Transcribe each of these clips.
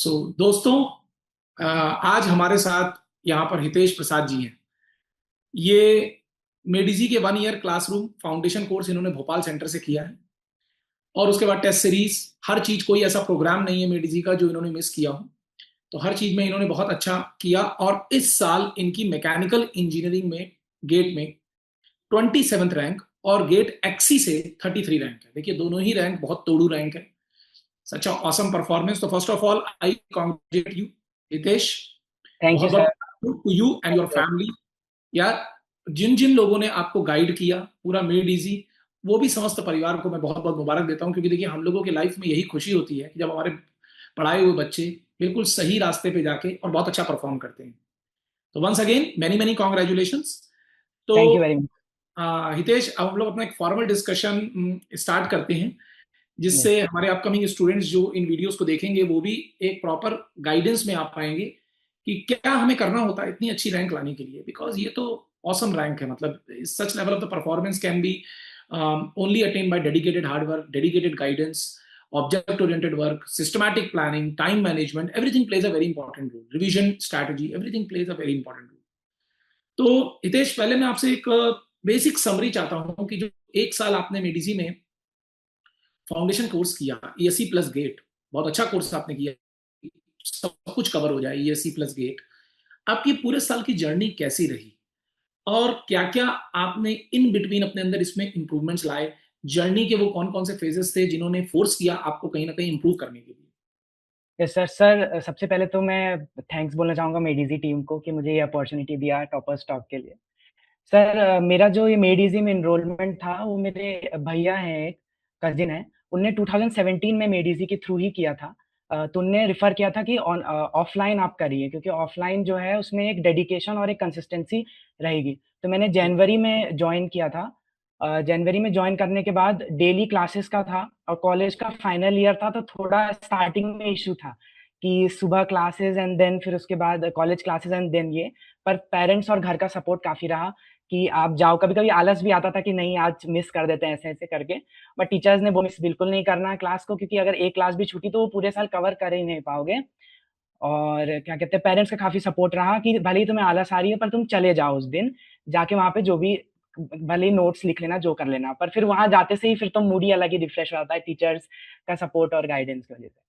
दोस्तों, आज हमारे साथ यहाँ पर हितेश प्रसाद जी हैं। ये मेडिजी के 1 ईयर क्लासरूम फाउंडेशन कोर्स इन्होंने भोपाल सेंटर से किया है। और उसके बाद टेस्ट सीरीज, हर चीज, कोई ऐसा प्रोग्राम नहीं है मेडिजी का जो इन्होंने मिस किया हो। तो हर चीज में इन्होंने बहुत अच्छा किया। और इस साल इनकी मैकेनिकल इंजीनियरिंग में गेट में 27th रैंक और गेट एक्सी से 33 रैंक है। देखिए, दोनों ही रैंक बहुत तोड़ू रैंक है। Such a awesome performance. तो first of all, I congratulate you Hitesh. Thank you बहुत सर। बहुत to you and your family. यार, जिन जिन लोगों ने आपको गाइड किया, पूरा मेड इजी, वो भी समस्त परिवार को मैं बहुत बहुत मुबारक देता हूँ। क्योंकि देखिए, हम लोगों की लाइफ में यही खुशी होती है कि जब हमारे पढ़ाए हुए बच्चे बिल्कुल सही रास्ते पे जाके और बहुत अच्छा परफॉर्म करते हैं। तो once again many many congratulation. तो thank you very much. Hitesh, अब हम लोग अपना एक फॉर्मल डिस्कशन स्टार्ट करते हैं, यस जिससे हमारे अपकमिंग स्टूडेंट्स जो इन वीडियोस को देखेंगे वो भी एक प्रॉपर गाइडेंस में आ पाएंगे कि क्या हमें करना होता है इतनी अच्छी रैंक लाने के लिए। बिकॉज ये तो ऑसम रैंक है। मतलब such level of the performance can be only attain by dedicated hard work, dedicated guidance, object oriented work, systematic planning, time management, everything plays a very important role, revision strategy, everything plays a very important role. तो हितेश, पहले मैं आपसे एक basic summary चाहता हूँ कि जो एक साल आपने मेडिसी में फाउंडेशन कोर्स किया, ईएससी प्लस गेट, बहुत अच्छा कोर्स आपने किया, सब कुछ कवर हो जाए, ईएससी प्लस गेट। आपकी पूरे साल की जर्नी कैसी रही और क्या क्या आपने इन बिटवीन अपने अंदर इसमें इंप्रूवमेंट्स लाए? जर्नी के वो कौन कौन से फेजेस थे जिन्होंने फोर्स किया आपको कहीं ना कहीं इंप्रूव करने के लिए? Yes sir. सर सबसे पहले तो मैं थैंक्स बोलना चाहूँगा मेडिजी टीम को कि मुझे ये अपॉर्चुनिटी दिया टॉपर स्टॉक के लिए। सर मेरा जो ये मेडिजी में इनरोलमेंट था वो मेरे भैया हैं, एक कजिन है, उनने 2017 में मेडिजी के थ्रू ही किया था। तो उनने रिफर किया था कि ऑफलाइन आप करिए क्योंकि ऑफलाइन जो है उसमें एक डेडिकेशन और एक कंसिस्टेंसी रहेगी। तो मैंने जनवरी में ज्वाइन किया था। जनवरी में ज्वाइन करने के बाद डेली क्लासेस का था और कॉलेज का फाइनल ईयर था, तो थोड़ा स्टार्टिंग में इशू था कि सुबह क्लासेस एंड देन फिर उसके बाद कॉलेज क्लासेस एंड देन ये। पर पेरेंट्स और घर का सपोर्ट काफी रहा कि आप जाओ। कभी कभी आलस भी आता था कि नहीं आज मिस कर देते हैं ऐसे ऐसे करके, बट टीचर्स ने वो मिस बिल्कुल नहीं करना है क्लास को, क्योंकि अगर एक क्लास भी छूटी तो वो पूरे साल कवर कर ही नहीं पाओगे। और क्या कहते हैं, पेरेंट्स का काफी सपोर्ट रहा कि भले ही तुम्हें आलस आ रही है पर तुम चले जाओ उस दिन, जाके वहां पे जो भी, भले ही नोट्स लिख लेना जो कर लेना, पर फिर वहां जाते से ही फिर तो मूड ही अलग ही रिफ्रेश हो जाता है टीचर्स का सपोर्ट और गाइडेंस की वजह से।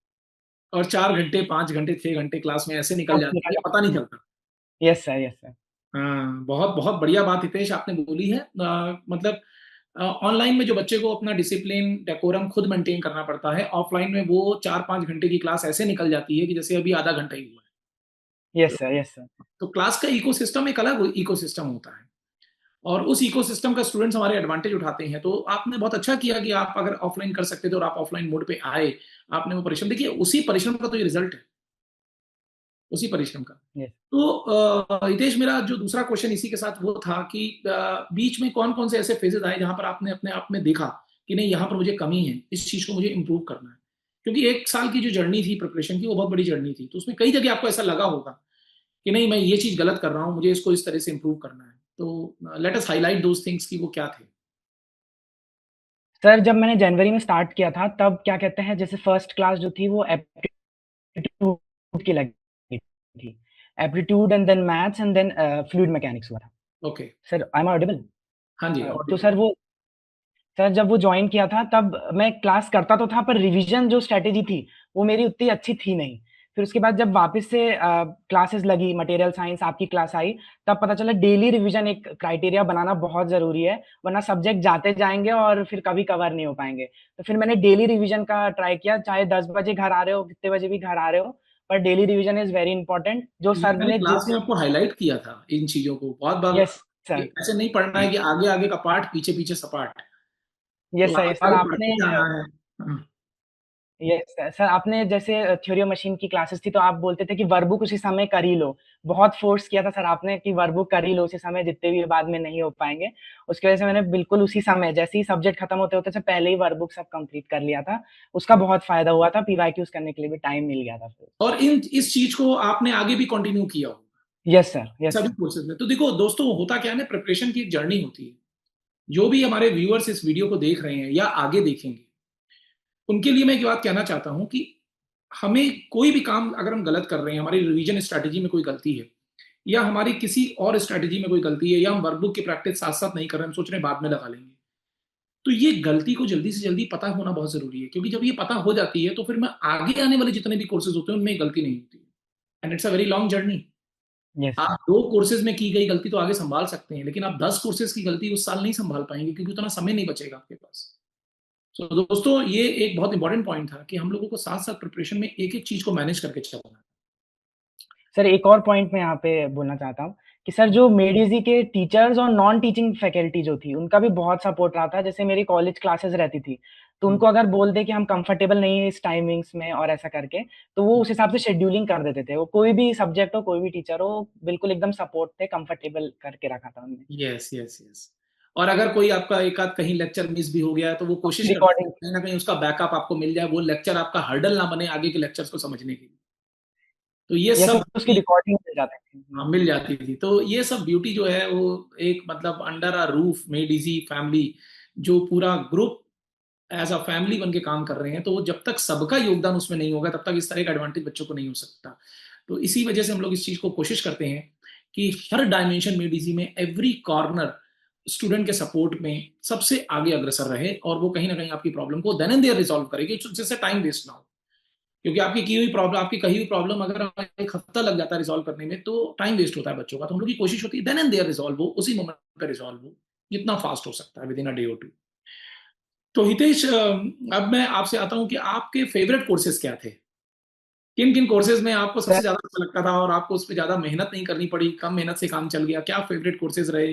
और 4 घंटे, 5 घंटे, 6 घंटे क्लास में ऐसे निकल बस जाते हैं निकल कि पता नहीं चलता। Yes sir, yes sir. हाँ, बहुत बहुत बढ़िया बात हितेश आपने बोली है। मतलब ऑनलाइन में जो बच्चे को अपना डिसिप्लिन, डेकोरम खुद मेंटेन करना पड़ता है, ऑफलाइन में वो 4-5 घंटे की क्लास ऐसे निकल जाती है कि जैसे अभी आधा घंटा ही हुआ है। Yes sir, yes sir. तो क्लास का इकोसिस्टम एक अलग इकोसिस्टम होता है, और उस इकोसिस्टम का स्टूडेंट्स हमारे एडवांटेज उठाते हैं। तो आपने बहुत अच्छा किया कि आप अगर ऑफलाइन कर सकते थे और आप ऑफलाइन मोड पे आए, आपने वो परिश्रम, देखिए उसी परिश्रम का तो ये रिजल्ट है, उसी परिश्रम का। यस तो हितेश, मेरा जो दूसरा क्वेश्चन इसी के साथ वो था कि बीच में कौन कौन से ऐसे फेजेस आए जहां पर आपने अपने आप में देखा कि नहीं, यहाँ पर मुझे कमी है, इस चीज को मुझे इंप्रूव करना है? क्योंकि एक साल की जो जर्नी थी प्रिपरेशन की, वो बहुत बड़ी जर्नी थी। तो उसमें कई जगह आपको ऐसा लगा होगा कि नहीं, मैं ये चीज गलत कर रहा हूँ, मुझे इसको इस तरह से इंप्रूव करना है। तो let us highlight those things कि वो क्या थे। सर, जब मैंने जनवरी में स्टार्ट किया था तब क्या कहते हैं, जैसे फर्स्ट क्लास जो थी वो एप्टीट्यूड की लगी थी। Aptitude and then maths and then fluid mechanics हुआ था। Okay. Sir I am audible? हाँ जी, तो ऑडिबल। सर जब वो ज्वाइन किया था तब मैं क्लास करता तो था, पर रिवीजन जो स्ट्रेटेजी थी वो मेरी उतनी अच्छी थी नहीं। फिर उसके बाद जब वापस से क्लासेस लगी, मटेरियल साइंस आपकी क्लास आई, तब पता चला डेली रिवीजन एक क्राइटेरिया बनाना बहुत जरूरी है, वरना सब्जेक्ट जाते जाएंगे और फिर कभी कवर नहीं हो पाएंगे। तो फिर मैंने डेली रिवीजन का ट्राई किया, चाहे 10 बजे घर आ रहे हो, कितने बजे भी घर आ रहे हो, पर daily revision is very important. जो ये सर मैंने ने क्लास जिस में आपको हाईलाइट किया था इन चीजों को बहुत बार, यस कि सर, ऐसे नहीं पढ़ना है कि आगे आगे का पाठ, पीछे पीछे सपाट। तो यस सर, आगे यस सर। आगे आपने पढ़ते जाना है। हाँ। यस सर, आपने जैसे थ्योरी मशीन की क्लासेस थी तो आप बोलते थे कि वर्कबुक उसी समय कर ही लो। बहुत फोर्स किया था सर आपने कि वर्कबुक कर ही लो उसी समय, जितने भी बाद में नहीं हो पाएंगे। उसकी वजह से मैंने बिल्कुल उसी समय, जैसे ही सब्जेक्ट खत्म होते होते से पहले ही वर्कबुक सब कंप्लीट कर लिया था। उसका बहुत फायदा हुआ था, पीवाईक्यूज करने के लिए भी टाइम मिल गया था फिर। और इस चीज को आपने आगे भी कंटिन्यू किया होगा यस सर, यस सभी सर। कोर्सेज में। तो देखो दोस्तों, होता क्या है ना, प्रिपरेशन की एक जर्नी होती है। जो भी हमारे व्यूअर्स इस वीडियो को देख रहे हैं या आगे देखेंगे, उनके लिए मैं एक बात कहना चाहता हूं कि हमें कोई भी काम अगर हम गलत कर रहे हैं, हमारी रिवीजन स्ट्रैटेजी में कोई गलती है, या हमारी किसी और स्ट्रैटेजी में कोई गलती है, या हम वर्कबुक की प्रैक्टिस साथ साथ नहीं कर रहे हैं, हम सोच रहे हैं बाद में लगा लेंगे, तो ये गलती को जल्दी से जल्दी पता होना बहुत जरूरी है, क्योंकि जब ये पता हो जाती है तो फिर मैं आगे आने वाले जितने भी कोर्सेज होते हैं उनमें गलती नहीं होती है। And it's a very long journey. Yes sir. आप 2 कोर्सेज में की गई गलती तो आगे संभाल सकते हैं, लेकिन आप 10 कोर्सेज की गलती उस साल नहीं संभाल पाएंगे, क्योंकि उतना समय नहीं बचेगा आपके पास। तो दोस्तों, ये एक बहुत इंपॉर्टेंट पॉइंट था कि हम लोगों को साथ साथ प्रिपरेशन में एक एक चीज को मैनेज करके चलना है। सर एक और पॉइंट मैं यहाँ पे बोलना चाहता हूँ कि सर जो मेडिजी के टीचर्स और नॉन टीचिंग फैकल्टी जो थी उनका भी बहुत सपोर्ट रहा था। जैसे मेरी कॉलेज क्लासेस रहती थी, तो हम्म, उनको अगर बोल दे कि हम कंफर्टेबल नहीं है इस टाइमिंग्स में और ऐसा करके, तो वो उस हिसाब से शेड्यूलिंग कर देते थे। वो कोई भी सब्जेक्ट हो, कोई भी टीचर हो, बिल्कुल एकदम सपोर्ट थे, कंफर्टेबल करके रखा था उन्होंने। Yes yes yes. और अगर कोई आपका एक आध कहीं लेक्चर मिस भी हो गया है तो वो कोशिश उसकी करते हैं रिकॉर्डिंग। कहीं ना कहीं उसका बैकअप आपको मिल जाए, वो लेक्चर आपका हर्डल ना बने आगे के लेक्चर्स को समझने के लिए। तो ये या सब सर उसकी रिकॉर्डिंग मिल जाती थी। हाँ, मिल जाती थी। तो ये सब ब्यूटी जो है वो एक मतलब under a roof made easy family, जो पूरा ग्रुप एज अ फैमिली बन के काम कर रहे हैं, तो वो जब तक सबका योगदान उसमें नहीं होगा तब तक इस तरह का एडवांटेज बच्चों को नहीं हो सकता। तो इसी वजह से हम लोग इस चीज को कोशिश करते हैं कि हर डायमेंशन मेड इजी में एवरी कॉर्नर स्टूडेंट के सपोर्ट में सबसे आगे अग्रसर रहे, और वो कहीं ना कहीं आपकी प्रॉब्लम को देन एंड देयर रिजॉल्व करेगी, जिससे टाइम वेस्ट ना हो। क्योंकि आपकी की हुई प्रॉब्लम, आपकी कही हुई प्रॉब्लम अगर एक हफ्ता लग जाता है रिजॉल्व करने में तो टाइम वेस्ट होता है बच्चों का। तो हम लोग की कोशिश होती है देन एंड देयर रिजॉल्व हो, उसी मोमेंट पे रिजॉल्व हो, जितना फास्ट हो सकता है विद इन अ डे और टू। तो हितेश, अब मैं आपसे आता हूं कि आपके फेवरेट कोर्सेज क्या थे? किन किन कोर्सेज में आपको सर सबसे ज्यादा अच्छा लगता था और आपको उस पर ज्यादा मेहनत नहीं करनी पड़ी, कम मेहनत से काम चल गया? क्या फेवरेट कोर्सेज रहे?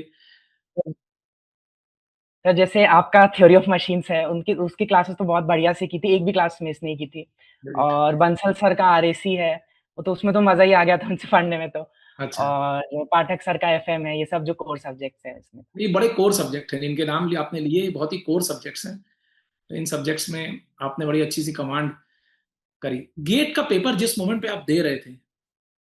सर जैसे आपका थ्योरी ऑफ मशीन्स है, उनकी उसकी क्लासेस तो बहुत बढ़िया से की थी, एक भी क्लास मिस नहीं की थी। Great. और बंसल सर का आरएसी है, वो तो उसमें तो मजा ही आ गया था उनसे पढ़ने में तो। अच्छा। और पाठक सर का एफएम है, ये सब जो कोर सब्जेक्ट्स है इसमें। ये बड़े कोर सब्जेक्ट हैं जिनके नाम लिए आपने लिए, बहुत ही कोर सब्जेक्ट्स हैं। तो इन सब्जेक्ट्स में आपने बड़ी अच्छी सी कमांड करी। गेट का पेपर जिस मोमेंट पे आप दे रहे थे,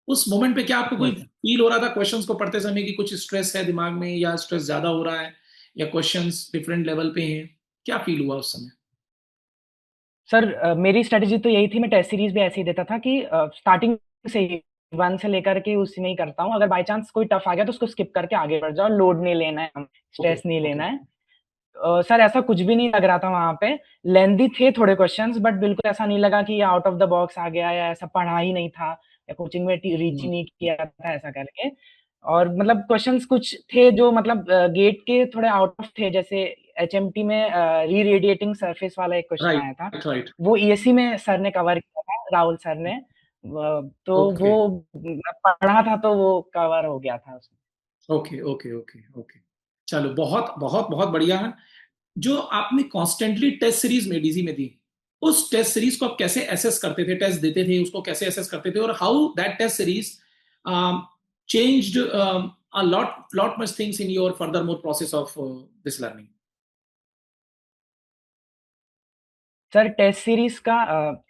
उस मोमेंट पे क्या आपको कोई यस सर। फील हो रहा था क्वेश्चंस को पढ़ते समय कि कुछ स्ट्रेस है दिमाग में, या स्ट्रेस ज्यादा हो रहा है, या क्वेश्चंस डिफरेंट लेवल पे हैं? क्या फील हुआ उस समय? सर मेरी स्ट्रेटेजी तो यही थी, मैं टेस्ट सीरीज भी ऐसे ही देता था कि स्टार्टिंग से ही 1 से लेकर के उसी में ही करता हूँ। अगर बाय चांस कोई टफ आ गया तो उसको स्किप करके आगे बढ़ जाओ, लोड नहीं लेना है, ओके स्ट्रेस नहीं ओके। लेना है। सर ऐसा कुछ भी नहीं लग रहा था वहां पे। लेंदी थे थोड़े क्वेश्चंस, बट बिल्कुल ऐसा नहीं लगा कि ये आउट ऑफ द बॉक्स आ गया या ऐसा पढ़ा ही नहीं था या कोचिंग में रीच ही नहीं किया था ऐसा करके। और मतलब क्वेश्चंस कुछ थे जो मतलब गेट के थोड़े आउट ऑफ थे। जैसे एचएमटी में री रेडिएटिंग सरफेस वाला एक क्वेश्चन आया था, राइट राइट। वो ईएससी में सर ने कवर किया था, राहुल सर ने। तो ओके वो पढ़ा था तो वो कवर हो गया था उसमें। Okay okay okay okay. चलो, बहुत बहुत बहुत बढ़िया है। जो आपने कॉन्स्टेंटली टेस्ट सीरीज मेडिजी में दी, उस टेस्ट सीरीज को आप कैसे एसेस करते थे, टेस्ट देते थे उसको कैसे एसेस करते थे, और how that test series changed a lot much things in your furthermore process of this learning? Sir test series का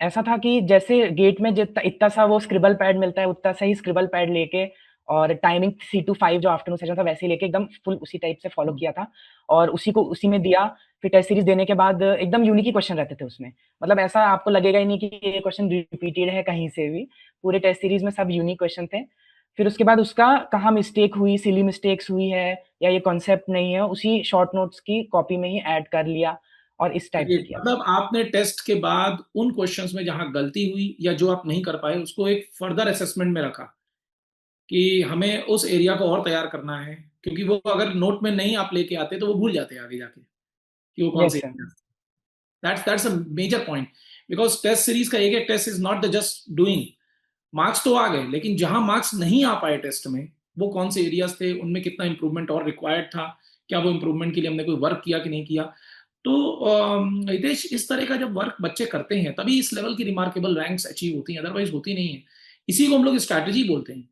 ऐसा था कि जैसे गेट में जितना इतना सा वो स्क्रिबल पैड मिलता है, उतना सा ही स्क्रिबल पैड लेके और टाइमिंग 3 to 5 जो आफ्टरनून सेशन था वैसे ही लेके एकदम फुल उसी टाइप से फॉलो किया था और उसी को उसी में दिया। फिर टेस्ट सीरीज देने के बाद एकदम यूनिक ही क्वेश्चन रहते थे उसमें। मतलब ऐसा आपको लगेगा ही नहीं कि ये क्वेश्चन रिपीटेड है कहीं से भी। पूरे टेस्ट सीरीज में सब यूनिक क्वेश्चन थे। फिर उसके बाद उसका कहाँ मिस्टेक हुई, सिली मिस्टेक्स हुई है या ये कॉन्सेप्ट नहीं है, उसी शॉर्ट नोट्स की कॉपी में ही ऐड कर लिया और इस टाइप से किया था। मतलब आपने टेस्ट के बाद उन क्वेश्चंस में जहां गलती हुई या जो आप नहीं कर पाए उसको एक फर्दर असेसमेंट में रखा कि हमें उस एरिया को और तैयार करना है, क्योंकि वो अगर नोट में नहीं आप लेके आते तो वो भूल जाते हैं आगे जाके कि वो कौन से yes sir. Area. That's a major point. Because test series का एक test is not the just doing. Marks तो आ गए, लेकिन जहां मार्क्स नहीं आ पाए टेस्ट में, वो कौन से एरियाज थे, उनमें कितना इंप्रूवमेंट और रिक्वायर्ड था, क्या वो इंप्रूवमेंट के लिए हमने कोई वर्क किया कि नहीं किया। तो हितेश, इस तरह का जब वर्क बच्चे करते हैं तभी इस लेवल की रिमार्केबल रैंक्स अचीव होती हैं, अदरवाइज होती नहीं है। इसी को हम लोग स्ट्रैटेजी बोलते हैं।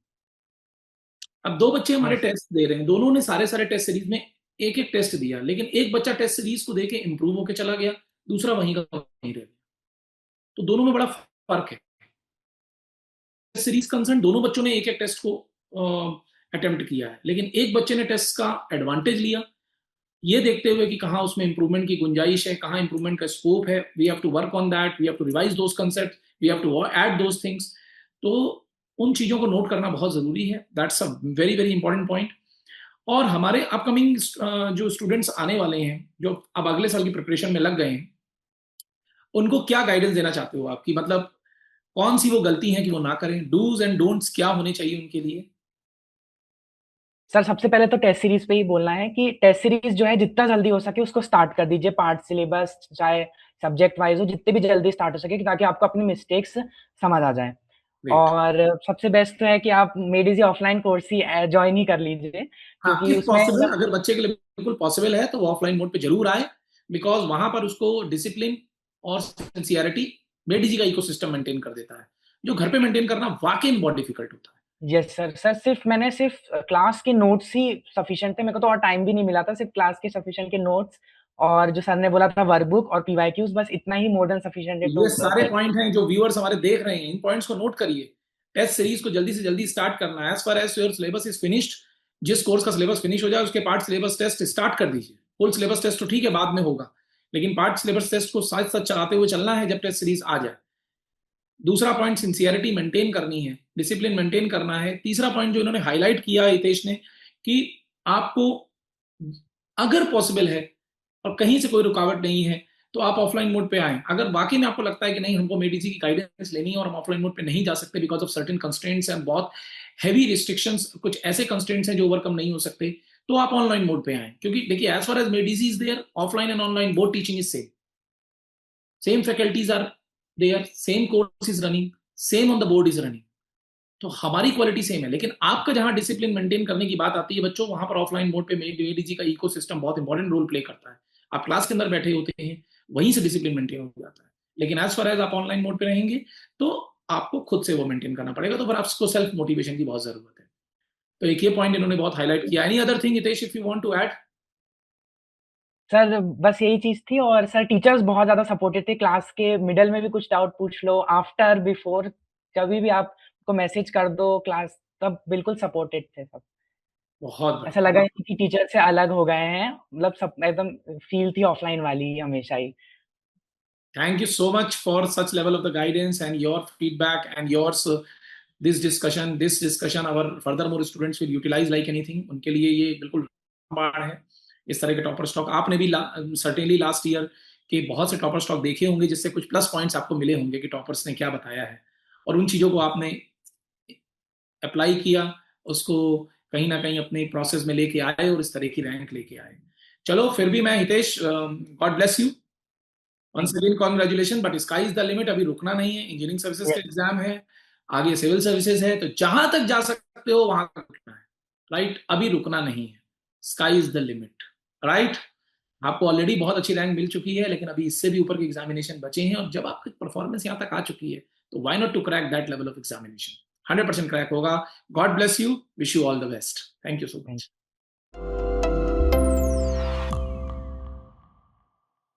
अब 2 बच्चे हमारे यस टेस्ट दे रहे हैं, दोनों ने सारे सारे टेस्ट सीरीज में एक एक टेस्ट दिया, लेकिन एक बच्चा टेस्ट सीरीज को देके इंप्रूव होकर चला गया, दूसरा वहीं का वहीं रह गया। तो दोनों में बड़ा फर्क है। सीरीज कंसर्न दोनों बच्चों ने एक एक टेस्ट को अटेम्प्ट किया है, लेकिन एक बच्चे ने टेस्ट का एडवांटेज लिया, ये देखते हुए कि कहाँ उसमें इंप्रूवमेंट की गुंजाइश है, कहाँ इंप्रूवमेंट का स्कोप है, we have to work on that, we have to revise those concept, we have to add those things. तो उन चीज़ों को नोट करना बहुत ज़रूरी है, that's a very very important point. और हमारे अपकमिंग जो स्टूडेंट्स आने वाले हैं, जो अब अगले साल की प्रिपरेशन में लग गए हैं, उनको क्या गाइडेंस देना चाहते हो आपकी, मतलब कौन सी वो गलती है कि वो ना करें, डूज एंड डोंट्स क्या होने चाहिए उनके लिए? सर सबसे पहले तो टेस्ट सीरीज पे ही बोलना है कि टेस्ट सीरीज जो है जितना जल्दी हो सके उसको स्टार्ट कर दीजिए, पार्ट सिलेबस चाहे सब्जेक्ट वाइज हो, जितने भी जल्दी स्टार्ट हो सके, ताकि आपको अपनी मिस्टेक्स समझ आ जाए। ग्रेट। और सबसे बेस्ट तो है कि आप मेडिजी ऑफलाइन कोर्स ही ज्वाइन ही कर लीजिए, हाँ, क्योंकि इफ उसमें पॉसिबल, अगर बच्चे के लिए बिल्कुल पॉसिबल है तो वो ऑफलाइन मोड पे जरूर आए, बिकॉज वहां पर उसको डिसिप्लिन और सिंसियरिटी मेडिजी का इकोसिस्टम मेंटेन कर देता है, जो घर पे मेंटेन करना वाकई में बहुत डिफिकल्ट होता है। Yes sir. सर सिर्फ क्लास के नोट्स ही सफिशिएंट थे, मेरे को तो और टाइम भी नहीं मिला था, सिर्फ क्लास के सफिशिएंट के नोट्स और जो सर ने बोला था वर्कबुक और पीवाईक्यूज, बस इतना ही मोर देन सफिशिएंट है तो टू ये सारे पॉइंट हैं जो व्यूअर्स हमारे देख रहे हैं, इन पॉइंट्स को नोट करिए। टेस्ट सीरीज को जल्दी से जल्दी स्टार्ट करना है, as far as your syllabus is finished, जिस कोर्स का सिलेबस फिनिश हो जाए उसके पार्ट सिलेबस टेस्ट स्टार्ट कर दीजिए। फुल सिलेबस टेस्ट तो ठीक है बाद में होगा, लेकिन पार्ट सिलेबस टेस्ट को साथ साथ चलाते हुए चलना है जब टेस्ट सीरीज आ जाए। दूसरा पॉइंट, सिंसियरिटी मेंटेन करनी है, डिसिप्लिन मेंटेन करना है। तीसरा पॉइंट जो इन्होंने हाईलाइट किया हितेश ने, कि आपको अगर पॉसिबल है और कहीं से कोई रुकावट नहीं है तो आप ऑफलाइन मोड पे आए। अगर वाकई में आपको लगता है कि नहीं हमको मेडिसी की गाइडेंस लेनी है और हम ऑफलाइन मोड पे नहीं जा सकते because of certain constraints and बहुत हैवी रिस्ट्रिक्शंस, कुछ ऐसे कंस्ट्रेंट्स हैं जो ओवरकम नहीं हो सकते, तो आप ऑनलाइन मोड पे आए। क्योंकि देखिए as far as Made Easy is there, offline and online both teaching is same, same faculties are there, same course is running, same on the board is running, तो हमारी क्वालिटी सेम है। लेकिन आपका जहां डिसिप्लिन मेंटेन करने की बात आती है बच्चों, वहां पर ऑफलाइन मोड पे मेडीजी का इकोसिस्टम बहुत इंपॉर्टेंट रोल प्ले करता है। आप क्लास के अंदर बैठे होते हैं, वहीं से डिसिप्लिन मेंटेन हो जाता है। लेकिन एज फार एज आप ऑनलाइन मोड पे रहेंगे तो आपको खुद से वो मेंटेन करना पड़ेगा, तो फिर आपको सेल्फ मोटिवेशन की बहुत जरूरत है। तो एक ये पॉइंट इन्होंने बहुत हाईलाइट किया। Any other thing Hitesh if you want to add? Sir बस यही चीज थी। और सर टीचर्स बहुत ज्यादा सपोर्टिव थे, क्लास के मिडल में भी कुछ डाउट पूछ लो, आफ्टर बिफोर कभी भी आपको मैसेज कर दो क्लास, तब बिल्कुल सपोर्टेड थे सब। बहुत ऐसा बढ़िया। लगा ही नहीं कि टीचर से अलग हो गए हैं, मतलब सब एकदम फील थी ऑफलाइन वाली ही हमेशा ही। Thank you so much for such level of the guidance and your feedback and yours. This discussion our furthermore students will utilize like anything, उनके लिए ये बिल्कुल बाढ़ है। इस तरह के टॉपर स्टॉक आपने भी सर्टेनली लास्ट ईयर के बहुत से टॉपर स्टॉक देखे होंगे, जिससे कुछ प्लस पॉइंट्स आपको मिले होंगे कि टॉपर्स ने क्या बताया है, और उन चीजों को आपने अप्लाई किया, उसको कहीं ना कहीं अपने प्रोसेस में लेके आए और इस तरह की रैंक लेके आए। चलो फिर भी मैं Hitesh, god bless you once thank again, congratulation, but sky is the limit, अभी रुकना नहीं है। इंजीनियरिंग सर्विसेज यू। का एग्जाम है, आगे सिविल सर्विसेज है, तो जहां तक जा सकते हो वहां तक रुकना है, राइट? अभी रुकना नहीं है, sky is the limit, right? आपको ऑलरेडी बहुत अच्छी रैंक मिल चुकी है, लेकिन अभी इससे भी ऊपर के एग्जामिनेशन बचे हैं, और जब आपकी परफॉर्मेंस यहाँ तक आ चुकी है तो why not to crack that level of examination. 100% crack होगा। God bless you, wish you all the best, thank you so thank much.